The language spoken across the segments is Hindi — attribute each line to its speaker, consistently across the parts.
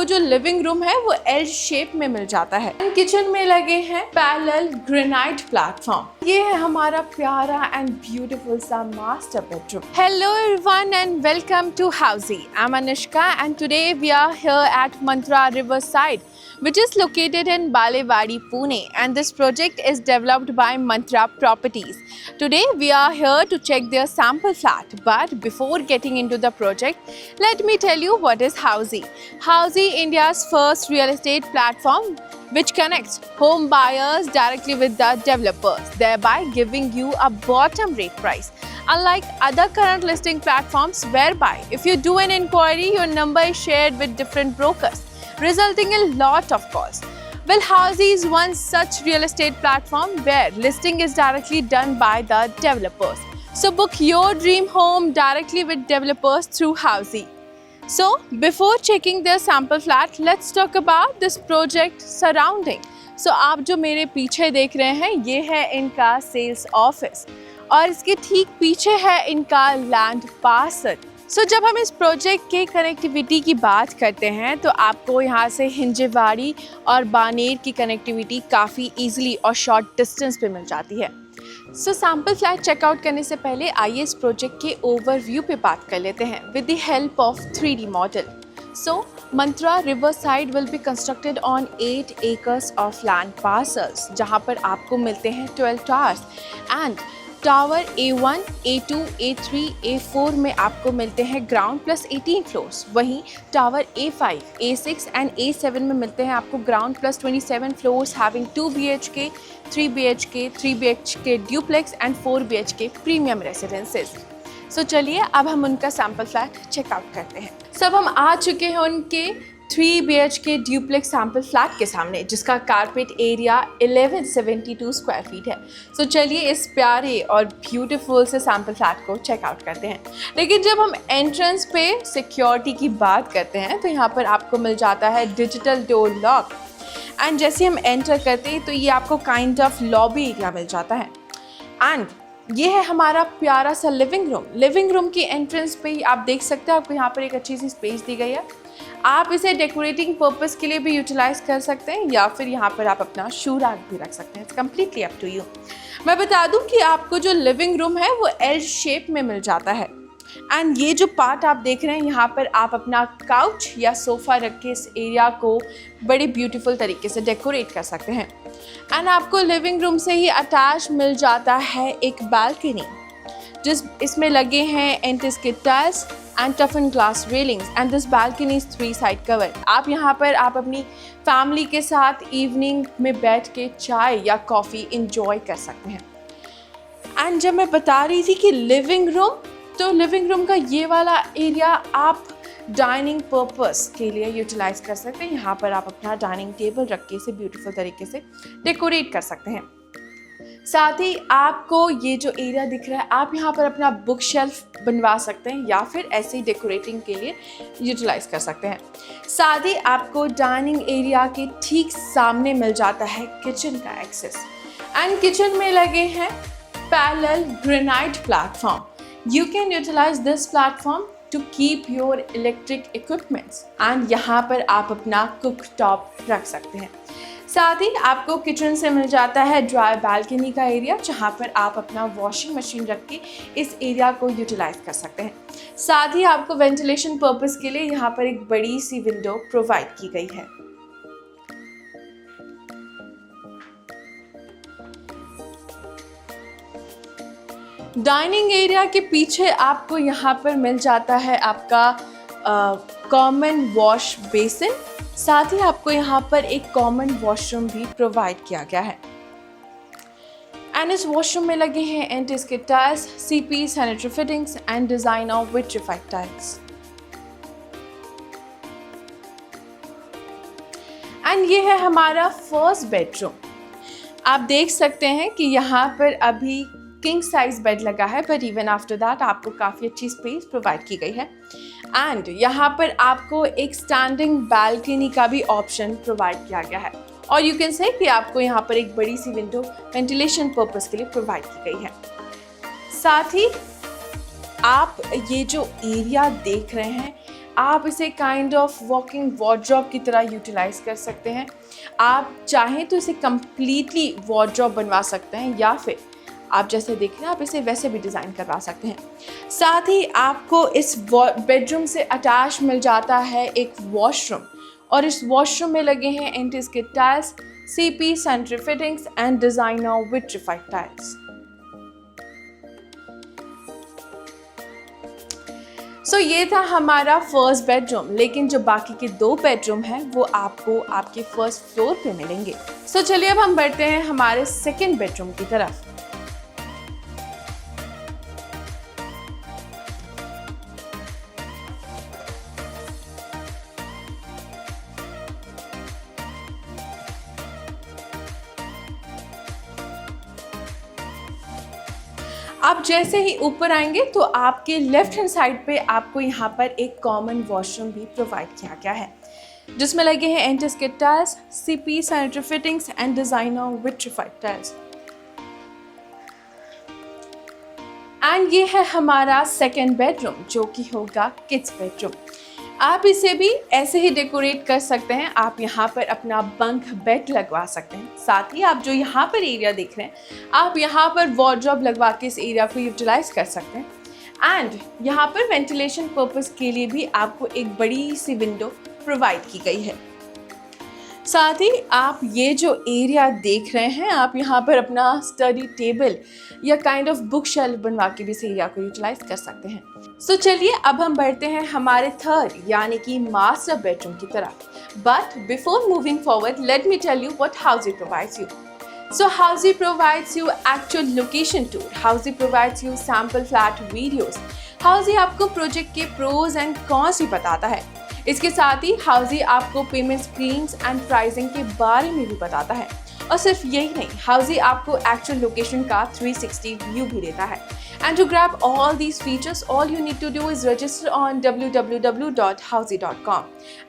Speaker 1: आपको जो लिविंग रूम है वो एल शेप में मिल जाता है। किचन में लगे हैं पैरेलल ग्रेनाइट प्लेटफॉर्म। ये है हमारा प्यारा एंड ब्यूटीफुल सा master bedroom. Hello everyone and welcome to Housey. I am Anushka and today we are here at Mantra riverside, which is located in Balewadi, Pune, and this project is developed by Mantra Properties. Today we are here to check their sample flat, but before getting into the project, let me tell you what is Housey. Housey, India's first real estate platform which connects home buyers directly with the developers, thereby giving you a bottom rate price. Unlike other current listing platforms whereby if you do an inquiry, your number is shared with different brokers, resulting in lot of calls. Well, Housey is one such real estate platform where listing is directly done by the developers. So book your dream home directly with developers through Housey. So before checking their sample flat, let's talk about this project surrounding. So आप जो मेरे पीछे देख रहे हैं ये है इनका सेल्स ऑफिस और इसके ठीक पीछे है इनका लैंड पार्सल। जब हम इस प्रोजेक्ट के कनेक्टिविटी की बात करते हैं तो आपको यहाँ से हिंजेवाड़ी और बानेर की कनेक्टिविटी काफ़ी ईजिली और शॉर्ट डिस्टेंस पे मिल जाती है। सैम्पल फ्लैट चेकआउट करने से पहले आइए इस प्रोजेक्ट के ओवरव्यू पे बात कर लेते हैं with the help of 3D model. Mantra riverside will be constructed on 8 acres of land parcels, जहाँ पर आपको मिलते हैं 12 towers and tower A1, A2, A3, A4 में आपको मिलते हैं ग्राउंड प्लस 18 फ्लोर्स। वहीं tower A5, A6 and A7 में मिलते हैं आपको ground plus 27 floors having 2 BHK, 3 BHK, 3 BHK duplex and 4 BHK premium residences. चलिए अब हम उनका सैम्पल फ्लैट चेकआउट करते हैं। सब हम आ चुके हैं उनके 3 BHK ड्यूप्लेक्स सैम्पल फ्लैट के सामने, जिसका कारपेट एरिया 1172 स्क्वायर फीट है। चलिए इस प्यारे और ब्यूटीफुल से सैम्पल फ्लैट को चेकआउट करते हैं। लेकिन जब हम एंट्रेंस पे सिक्योरिटी की बात करते हैं तो यहाँ पर आपको मिल जाता है डिजिटल डोर लॉक एंड जैसे हम एंटर करते हैं तो ये आपको काइंड ऑफ लॉबी एरिया मिल जाता है एंड ये है हमारा प्यारा सा लिविंग रूम। लिविंग रूम की एंट्रेंस पे ही आप देख सकते हैं आपको यहाँ पर एक अच्छी सी स्पेस दी गई है। आप इसे डेकोरेटिंग पर्पस के लिए भी यूटिलाइज कर सकते हैं या फिर यहाँ पर आप अपना शू रैक भी रख सकते हैं। It's completely up to you. मैं बता दूं कि आपको जो लिविंग रूम है वो एल शेप में मिल जाता है एंड ये जो पार्ट आप देख रहे हैं यहाँ पर आप अपना काउच या सोफ़ा रख के इस एरिया को बड़े ब्यूटीफुल तरीके से डेकोरेट कर सकते हैं। एंड आपको लिविंग रूम से ही अटैच मिल जाता है एक बालकनी, इसमें लगे हैं antiskid tiles and toughened glass railings and this balcony is 3 side covered। आप यहाँ पर आप अपनी फैमिली के साथ इवनिंग में बैठ के चाय या कॉफ़ी इंजॉय कर सकते हैं। एंड जब मैं बता रही थी कि लिविंग रूम, तो लिविंग रूम का ये वाला एरिया आप डाइनिंग पर्पस के लिए यूटिलाइज कर सकते हैं। यहाँ पर आप अपना डाइनिंग टेबल रख के इसे ब्यूटीफुल तरीके से डेकोरेट कर सकते हैं। साथ ही आपको ये जो एरिया दिख रहा है आप यहाँ पर अपना बुक शेल्फ बनवा सकते हैं या फिर ऐसे ही डेकोरेटिंग के लिए यूटिलाइज कर सकते हैं। साथ ही आपको डाइनिंग एरिया के ठीक सामने मिल जाता है किचन का एक्सेस एंड किचन में लगे हैं parallel granite platform. You can utilize this platform to keep your electric equipments and यहाँ पर आप अपना कुक टॉप रख सकते हैं। साथ ही आपको किचन से मिल जाता है ड्राई बालकनी का एरिया, जहाँ पर आप अपना वॉशिंग मशीन रख के इस एरिया को यूटिलाइज कर सकते हैं। साथ ही आपको वेंटिलेशन पर्पस के लिए यहाँ पर एक बड़ी सी विंडो प्रोवाइड की गई है। डाइनिंग एरिया के पीछे आपको यहाँ पर मिल जाता है आपका कॉमन वॉश बेसिन। साथ ही आपको यहाँ पर एक कॉमन वॉशरूम भी प्रोवाइड किया गया है एंड इस वॉशरूम में लगे हैं antiskid tiles, CP sanitary fittings and design of vitrified tiles. And ये है हमारा फर्स्ट बेडरूम। आप देख सकते हैं कि यहाँ पर अभी किंग साइज बेड लगा है, बट इवन आफ्टर दैट आपको काफ़ी अच्छी स्पेस प्रोवाइड की गई है एंड यहाँ पर आपको एक स्टैंडिंग बालकनी का भी ऑप्शन प्रोवाइड किया गया है और यू कैन से कि आपको यहाँ पर एक बड़ी सी विंडो वेंटिलेशन पर्पस के लिए प्रोवाइड की गई है। साथ ही आप ये जो एरिया देख रहे हैं आप इसे काइंड ऑफ वॉकिंग वार्डरोब की तरह यूटिलाइज़ कर सकते हैं। आप चाहें तो इसे कम्प्लीटली वार्डरोब बनवा सकते हैं, या फिर आप जैसे देख रहे हैं आप इसे वैसे भी डिज़ाइन करवा सकते हैं। साथ ही आपको इस बेडरूम से अटैच मिल जाता है एक वॉशरूम, और इस वॉशरूम में लगे हैं antiskid tiles, CP sanitary fittings and designer vitrified tiles. So ये था हमारा फर्स्ट बेडरूम, लेकिन जो बाकी के 2 बेडरूम हैं वो आपको आपके फर्स्ट फ्लोर पे मिलेंगे। सो चलिए अब हम बढ़ते हैं हमारे सेकंड बेडरूम की तरफ। आप जैसे ही ऊपर आएंगे तो आपके लेफ्ट हैंड साइड पे आपको यहाँ पर एक कॉमन वॉशरूम भी प्रोवाइड किया गया है, जिसमें लगे हैं antiskid tiles, CP sanitary fittings and designer vitrified tiles. And ये है हमारा सेकेंड बेडरूम, जो कि होगा किड्स बेडरूम। आप इसे भी ऐसे ही डेकोरेट कर सकते हैं। आप यहाँ पर अपना बंक बेड लगवा सकते हैं। साथ ही आप जो यहाँ पर एरिया देख रहे हैं, आप यहाँ पर वार्डरोब लगवा के इस एरिया को यूटिलाइज कर सकते हैं। एंड यहाँ पर वेंटिलेशन पर्पस के लिए भी आपको एक बड़ी सी विंडो प्रोवाइड की गई है। साथ ही आप ये जो एरिया देख रहे हैं, आप यहाँ पर अपना स्टडी टेबल या काइंड ऑफ बुक शेल्फ बनवा के भी इस एरिया को यूटिलाइज कर सकते हैं। सो चलिए अब हम बढ़ते हैं हमारे थर्ड यानी कि मास्टर बेडरूम की तरफ। But before moving forward, let me tell you what Housey provides you. So Housey provides you actual location tour. Housey provides you sample flat videos. Housey आपको प्रोजेक्ट के प्रोज एंड कॉन्स भी बताता है। इसके साथ ही Housey आपको पेमेंट स्क्रीन्स एंड प्राइसिंग के बारे में भी बताता है। और सिर्फ यही नहीं, Housey आपको एक्चुअल लोकेशन का 360 व्यू भी देता है। And to grab all these features, all you need to do is register on www.housey.com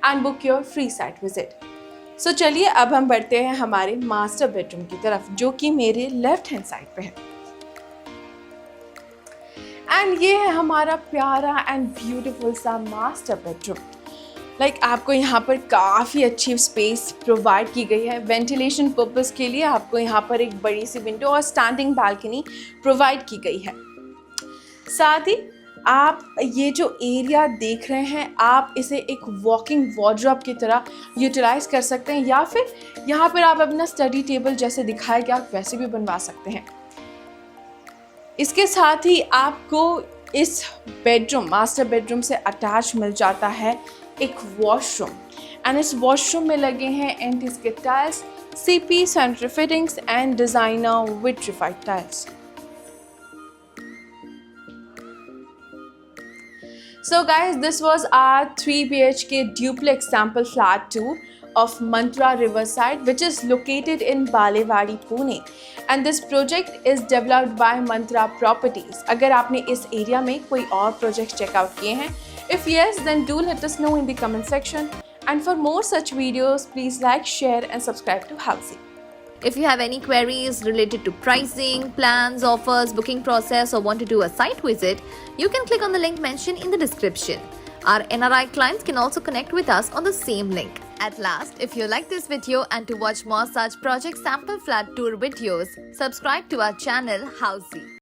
Speaker 1: and book your free site visit. सो चलिए अब हम बढ़ते हैं हमारे मास्टर बेडरूम की तरफ, जो कि मेरे लेफ्ट हैंड साइड पे है। एंड ये है हमारा प्यारा एंड ब्यूटीफुल सा मास्टर बेडरूम। आपको यहाँ पर काफ़ी अच्छी स्पेस प्रोवाइड की गई है। वेंटिलेशन पर्पस के लिए आपको यहाँ पर एक बड़ी सी विंडो और स्टैंडिंग बालकनी प्रोवाइड की गई है। साथ ही आप ये जो एरिया देख रहे हैं, आप इसे एक वॉकिंग वार्डरोब की तरह यूटिलाइज कर सकते हैं, या फिर यहाँ पर आप अपना स्टडी टेबल जैसे दिखाया गया वैसे भी बनवा सकते हैं। इसके साथ ही आपको इस बेडरूम, मास्टर बेडरूम से अटैच मिल जाता है एक वॉशरूम। एंड इस वॉशरूम में लगे हैं antiskid tiles, CP sanitary fittings and designer vitrified tiles. So guys, this was our 3 BHK duplex sample flat tour of Mantra Riverside, which is located in Balewadi, Pune. And this project is developed by Mantra Properties. अगर आपने इस एरिया में कोई और प्रोजेक्ट चेकआउट किए हैं, if yes, then do let us know in the comment section. And for more such videos, please like, share and subscribe to Housey.
Speaker 2: If you have any queries related to pricing, plans, offers, booking process, or want to do a site visit, you can click on the link mentioned in the description. Our NRI clients can also connect with us on the same link. At last, if you like this video and to watch more such project sample flat tour videos, subscribe to our channel Housey.